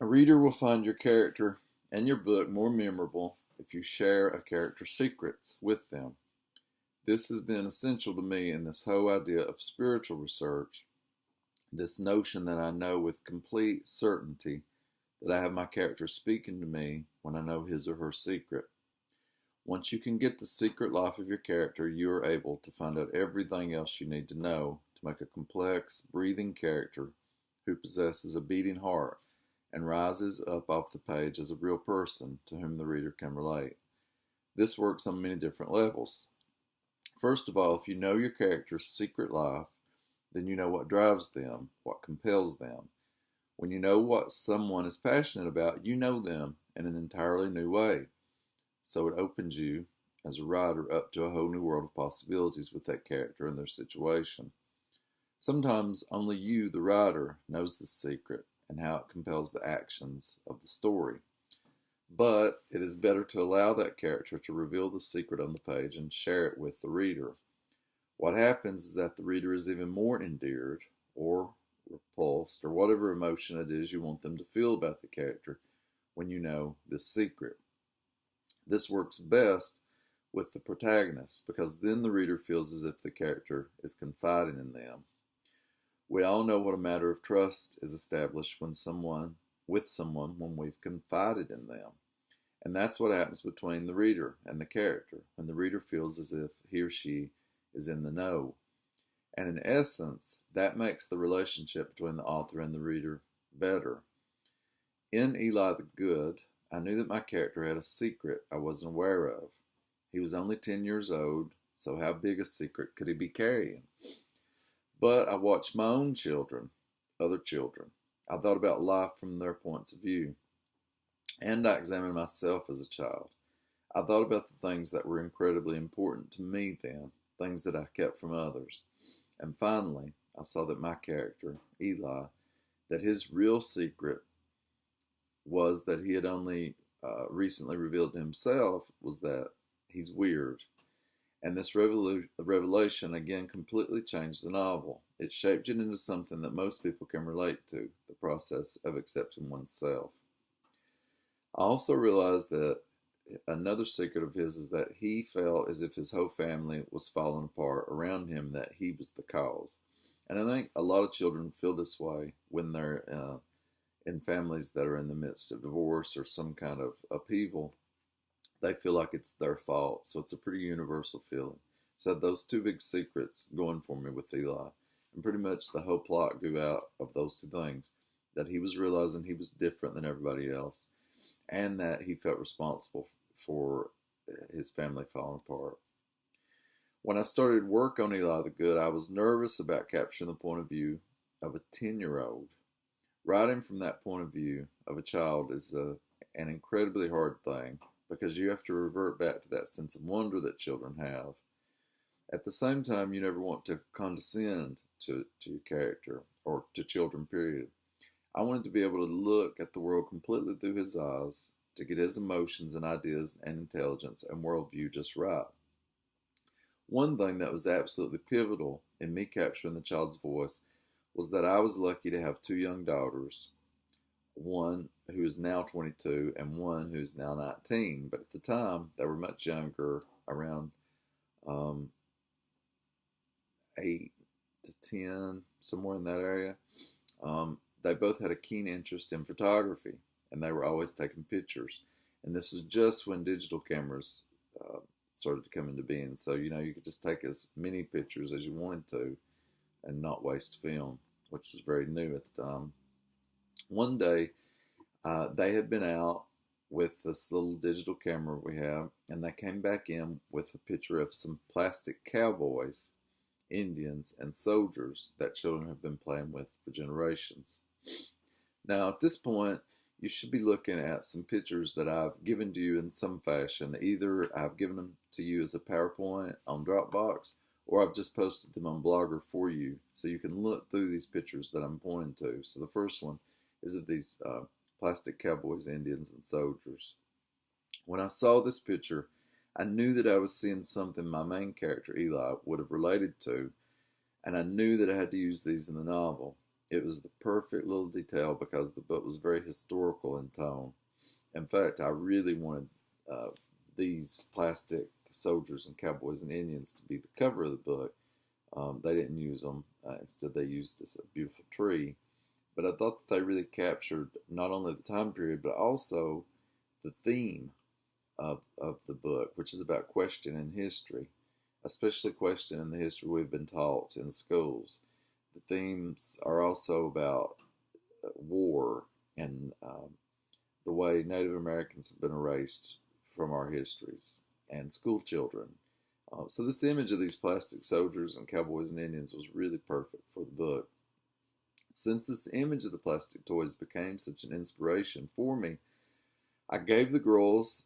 A reader will find your character and your book more memorable if you share a character's secrets with them. This has been essential to me in this whole idea of spiritual research, this notion that I know with complete certainty that I have my character speaking to me when I know his or her secret. Once you can get the secret life of your character, you are able to find out everything else you need to know to make a complex, breathing character who possesses a beating heart and rises up off the page as a real person to whom the reader can relate. This works on many different levels. First of all, if you know your character's secret life, then you know what drives them, what compels them. When you know what someone is passionate about, you know them in an entirely new way. So it opens you, as a writer, up to a whole new world of possibilities with that character and their situation. Sometimes only you, the writer, knows the secret and how it compels the actions of the story. But it is better to allow that character to reveal the secret on the page and share it with the reader. What happens is that the reader is even more endeared or repulsed or whatever emotion it is you want them to feel about the character when you know this secret. This works best with the protagonist because then the reader feels as if the character is confiding in them. We all know what a matter of trust is established when when we've confided in them. And that's what happens between the reader and the character, when the reader feels as if he or she is in the know. And in essence, that makes the relationship between the author and the reader better. In Eli the Good, I knew that my character had a secret I wasn't aware of. He was only 10 years old, so how big a secret could he be carrying? But I watched my own children, other children. I thought about life from their points of view. And I examined myself as a child. I thought about the things that were incredibly important to me then, things that I kept from others. And finally, I saw that my character, Eli, that his real secret was that he had only recently revealed to himself was that he's weird. And this revelation again completely changed the novel. It shaped it into something that most people can relate to, the process of accepting oneself. I also realized that another secret of his is that he felt as if his whole family was falling apart around him, that he was the cause. And I think a lot of children feel this way when they're in families that are in the midst of divorce or some kind of upheaval. They feel like it's their fault. So it's a pretty universal feeling. So I had those two big secrets going for me with Eli. And pretty much the whole plot grew out of those two things. That he was realizing he was different than everybody else. And that he felt responsible for his family falling apart. When I started work on Eli the Good, I was nervous about capturing the point of view of a 10-year-old. Writing from that point of view of a child is an incredibly hard thing because you have to revert back to that sense of wonder that children have. At the same time, you never want to condescend to your character or to children, period. I wanted to be able to look at the world completely through his eyes to get his emotions and ideas and intelligence and worldview just right. One thing that was absolutely pivotal in me capturing the child's voice was that I was lucky to have two young daughters, one who is now 22 and one who's now 19. But at the time, they were much younger, around 8 to 10, somewhere in that area. They both had a keen interest in photography, and they were always taking pictures. And this was just when digital cameras started to come into being. So, you could just take as many pictures as you wanted to and not waste film, which was very new at the time. One day, they had been out with this little digital camera we have, and they came back in with a picture of some plastic cowboys, Indians, and soldiers that children have been playing with for generations. Now, at this point, you should be looking at some pictures that I've given to you in some fashion. Either I've given them to you as a PowerPoint on Dropbox, or I've just posted them on Blogger for you, so you can look through these pictures that I'm pointing to. So the first one is of these plastic cowboys, Indians, and soldiers. When I saw this picture, I knew that I was seeing something my main character, Eli, would have related to, and I knew that I had to use these in the novel. It was the perfect little detail because the book was very historical in tone. In fact, I really wanted uh, these plastic soldiers and cowboys and Indians to be the cover of the book. They didn't use them. Instead, they used this beautiful tree. But I thought that they really captured not only the time period, but also the theme of the book, which is about questioning history, especially questioning the history we've been taught in schools. The themes are also about war and the way Native Americans have been erased from our histories and school children. So this image of these plastic soldiers and cowboys and Indians was really perfect for the book. Since this image of the plastic toys became such an inspiration for me, I gave the girls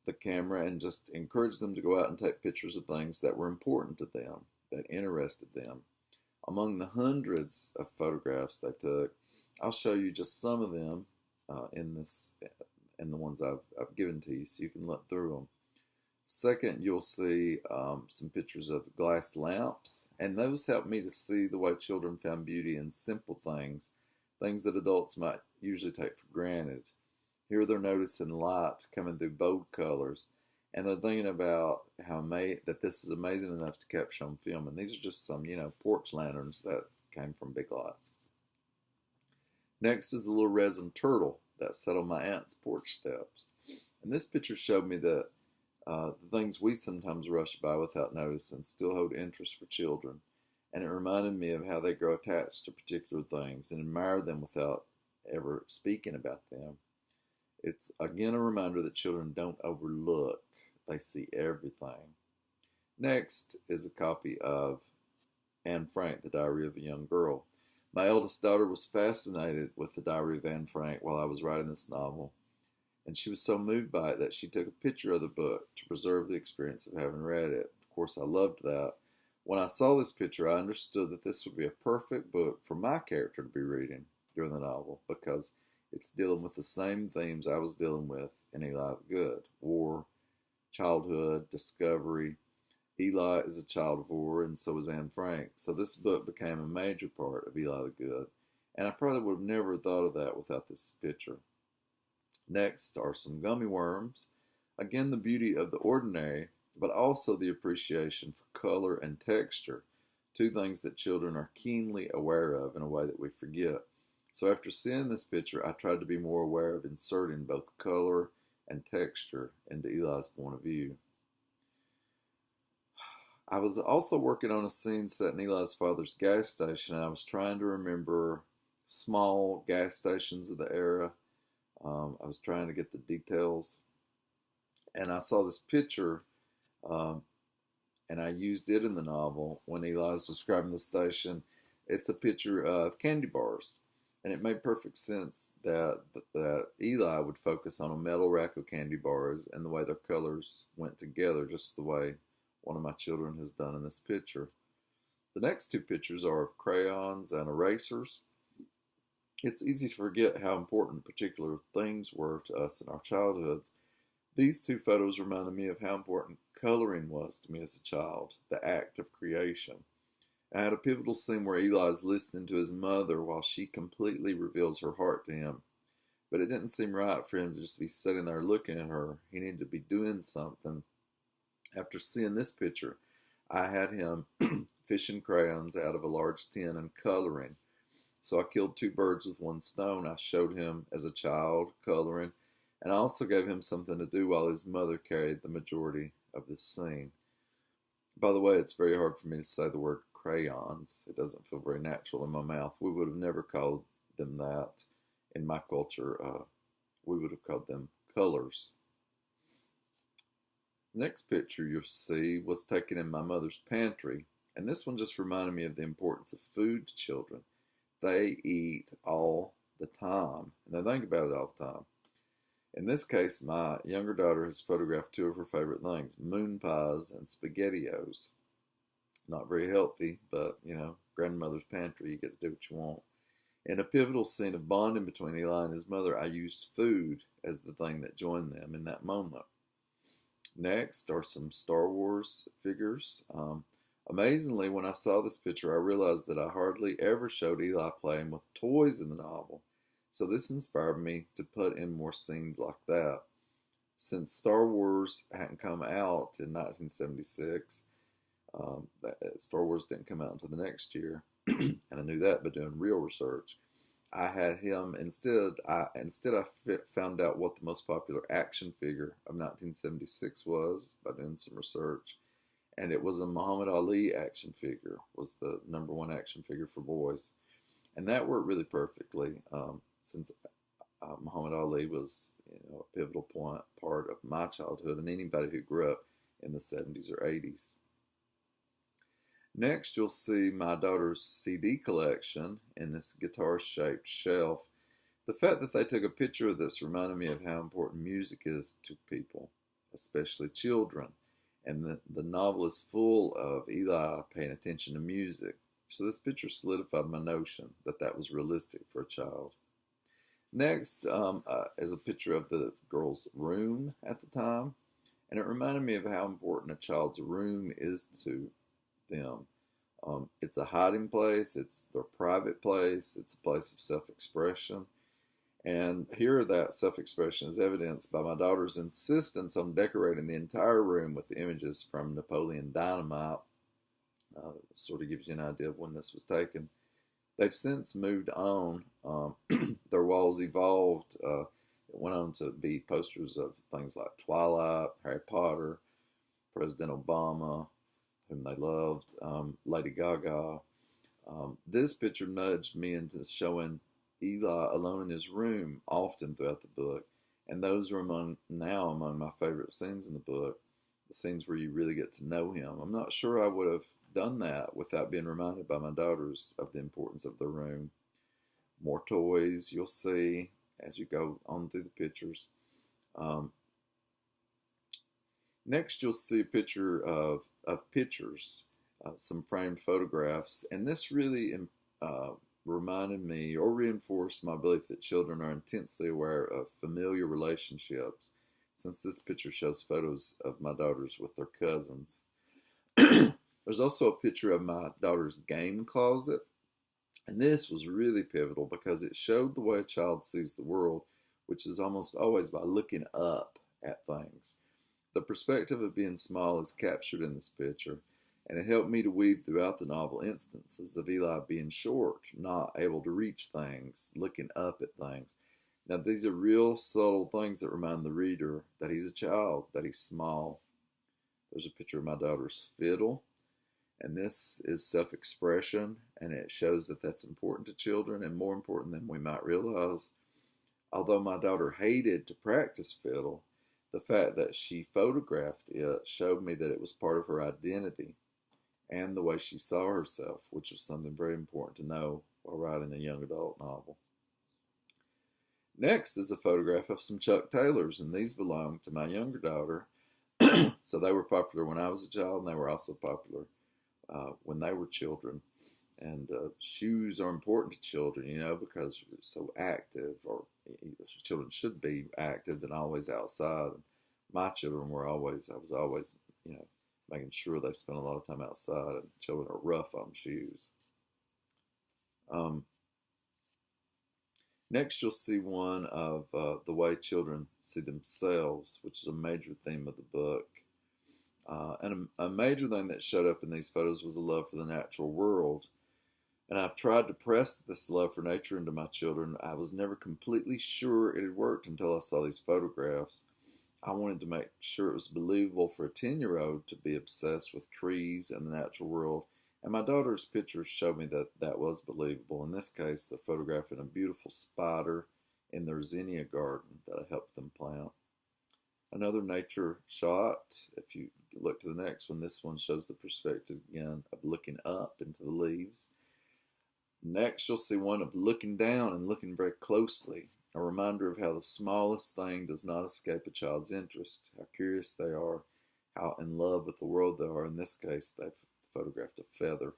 the camera and just encouraged them to go out and take pictures of things that were important to them, that interested them. Among the hundreds of photographs they took, I'll show you just some of them in the ones I've given to you, so you can look through them. Second, you'll see some pictures of glass lamps, and those help me to see the way children found beauty in simple things, things that adults might usually take for granted. Here they're noticing light coming through bold colors, and they're thinking about that this is amazing enough to capture on film. And these are just some, porch lanterns that came from Big Lots. Next is the little resin turtle that sat on my aunt's porch steps. And this picture showed me that the things we sometimes rush by without noticing still hold interest for children. And it reminded me of how they grow attached to particular things and admire them without ever speaking about them. It's again a reminder that children don't overlook, they see everything. Next is a copy of Anne Frank, The Diary of a Young Girl. My eldest daughter was fascinated with The Diary of Anne Frank while I was writing this novel, and she was so moved by it that she took a picture of the book to preserve the experience of having read it. Of course, I loved that. When I saw this picture, I understood that this would be a perfect book for my character to be reading during the novel because it's dealing with the same themes I was dealing with in Eli the Good: war, childhood, discovery. Eli is a child of war, and so is Anne Frank. So this book became a major part of Eli the Good, and I probably would have never thought of that without this picture. Next are some gummy worms. Again, the beauty of the ordinary, but also the appreciation for color and texture, two things that children are keenly aware of in a way that we forget. So after seeing this picture, I tried to be more aware of inserting both color and texture into Eli's point of view. I was also working on a scene set in Eli's father's gas station, and I was trying to remember small gas stations of the era. I was trying to get the details, and I saw this picture, and I used it in the novel when Eli's describing the station. It's a picture of candy bars. And it made perfect sense that Eli would focus on a metal rack of candy bars and the way their colors went together, just the way one of my children has done in this picture. The next two pictures are of crayons and erasers. It's easy to forget how important particular things were to us in our childhoods. These two photos reminded me of how important coloring was to me as a child, the act of creation. I had a pivotal scene where Eli is listening to his mother while she completely reveals her heart to him. But it didn't seem right for him to just be sitting there looking at her. He needed to be doing something. After seeing this picture, I had him fishing crayons out of a large tin and coloring. So I killed two birds with one stone. I showed him as a child coloring, and I also gave him something to do while his mother carried the majority of this scene. By the way, it's very hard for me to say the word crayons. It doesn't feel very natural in my mouth. We would have never called them that in my culture. We would have called them colors. Next picture you'll see was taken in my mother's pantry, and this one just reminded me of the importance of food to children. They eat all the time, and they think about it all the time. In this case, my younger daughter has photographed two of her favorite things: moon pies and SpaghettiOs. Not very healthy, but, grandmother's pantry, you get to do what you want. In a pivotal scene of bonding between Eli and his mother, I used food as the thing that joined them in that moment. Next are some Star Wars figures. Amazingly, when I saw this picture, I realized that I hardly ever showed Eli playing with toys in the novel. So this inspired me to put in more scenes like that. Since Star Wars hadn't come out in 1976, Star Wars didn't come out until the next year, and I knew that by doing real research. I had him instead. I found out what the most popular action figure of 1976 was by doing some research, and it was a Muhammad Ali action figure. Was the number one action figure for boys, and that worked really perfectly since Muhammad Ali was a pivotal part of my childhood and anybody who grew up in the 70s or 80s. Next, you'll see my daughter's CD collection in this guitar-shaped shelf. The fact that they took a picture of this reminded me of how important music is to people, especially children. And the novel is full of Eli paying attention to music. So this picture solidified my notion that that was realistic for a child. Next is a picture of the girl's room at the time. And it reminded me of how important a child's room is to them. It's a hiding place, it's their private place, it's a place of self-expression. And here that self-expression is evidenced by my daughter's insistence on decorating the entire room with images from Napoleon Dynamite. Sort of gives you an idea of when this was taken. They've since moved on. Their walls evolved. It went on to be posters of things like Twilight, Harry Potter, President Obama, whom they loved, Lady Gaga. This picture nudged me into showing Eli alone in his room often throughout the book, and those are among my favorite scenes in the book, the scenes where you really get to know him. I'm not sure I would have done that without being reminded by my daughters of the importance of the room. More toys you'll see as you go on through the pictures. Next, you'll see a picture of pictures, some framed photographs, and this really reminded me or reinforced my belief that children are intensely aware of familiar relationships, since this picture shows photos of my daughters with their cousins. There's also a picture of my daughter's game closet, and this was really pivotal because it showed the way a child sees the world, which is almost always by looking up at things. The perspective of being small is captured in this picture, and it helped me to weave throughout the novel instances of Eli being short, not able to reach things, looking up at things. Now, these are real subtle things that remind the reader that he's a child, that he's small. There's a picture of my daughter's fiddle, and this is self-expression, and it shows that that's important to children and more important than we might realize. Although my daughter hated to practice fiddle, the fact that she photographed it showed me that it was part of her identity and the way she saw herself, which was something very important to know while writing a young adult novel. Next is a photograph of some Chuck Taylors, and these belong to my younger daughter. So they were popular when I was a child, and they were also popular when they were children. And shoes are important to children, because they're so active, or children should be active and always outside. And my children I was always, making sure they spent a lot of time outside, and children are rough on shoes. Next, you'll see one of the way children see themselves, which is a major theme of the book. And a major thing that showed up in these photos was a love for the natural world. And I've tried to press this love for nature into my children. I was never completely sure it had worked until I saw these photographs. I wanted to make sure it was believable for a 10-year-old to be obsessed with trees and the natural world. And my daughter's pictures showed me that that was believable. In this case, the photograph in a beautiful spider in their zinnia garden that I helped them plant. Another nature shot, if you look to the next one, this one shows the perspective again of looking up into the leaves. Next, you'll see one of looking down and looking very closely, a reminder of how the smallest thing does not escape a child's interest, how curious they are, how in love with the world they are. In this case, they've photographed a feather.